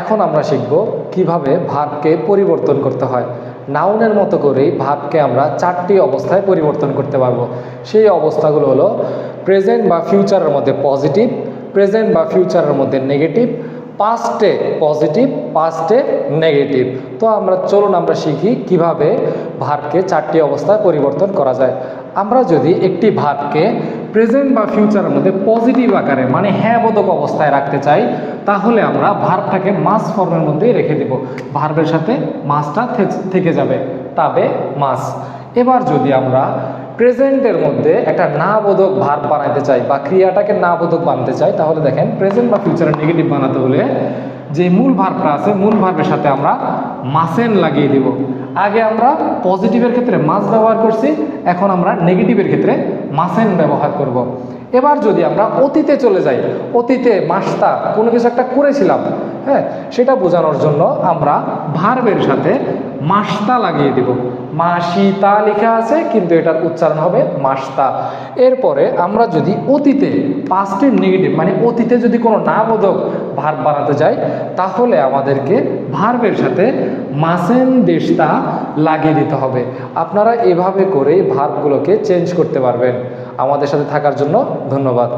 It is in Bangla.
এখন আমরা শিখব কিভাবে ভার্বকে পরিবর্তন করতে হয়। নাউনের মতো করেই ভার্বকে আমরা 4টি অবস্থায় পরিবর্তন করতে পারবো। সেই অবস্থাগুলো হলো প্রেজেন্ট বা ফিউচারের মধ্যে পজিটিভ, প্রেজেন্ট বা ফিউচারের মধ্যে নেগেটিভ, পাস্টে পজিটিভ, পাস্টে নেগেটিভ। তো চলুন আমরা শিখি কিভাবে ভার্বকে 4টি অবস্থায় পরিবর্তন করা যায়। আমরা যদি একটি ভার্বকে প্রেজেন্ট বা ফিউচারের মধ্যে পজিটিভ আকারে মানে হ্যাঁ বোধক অবস্থায় রাখতে চাই, তাহলে আমরা ভার্বটাকে মাস ফর্মের মধ্যেই রেখে দেব। ভার্বের সাথে মাসটা থেকে যাবে, তবে মাস। এবার যদি আমরা প্রেজেন্টের মধ্যে একটা না বোধক ভার্ব বানাতে চাই বা ক্রিয়াটাকে না বোধক বানাতে চাই, তাহলে দেখেন প্রেজেন্ট বা ফিউচারের নেগেটিভ বানাতে হলে যে মূল ভার্বটা আছে মূল ভার্বের সাথে আমরা মাসেন লাগিয়ে দেব। আগে আমরা পজিটিভের ক্ষেত্রে মাস ব্যবহার করছি, এখন আমরা নেগেটিভের ক্ষেত্রে মাসেন ব্যবহার করব। এবার যদি আমরা অতীতে চলে যাই, অতীতে মাসটা কোনো কিছু একটা করেছিলাম, হ্যাঁ, সেটা বোঝানোর জন্য আমরা ভার্বের সাথে মাসতা লাগিয়ে দেব। মাসিতা লেখা আছে কিন্তু এটার উচ্চারণ হবে মাসতা। এরপরে আমরা যদি অতীতে পাস্টের নেগেটিভ মানে অতীতে যদি কোনো না বোধক ভার্ব বানাতে যাই, তাহলে আমাদেরকে ভার্বের সাথে মাসেন দেশতা লাগিয়ে দিতে হবে। আপনারা এভাবে করে ভার্বগুলোকে চেঞ্জ করতে পারবেন। আমাদের সাথে থাকার জন্য ধন্যবাদ।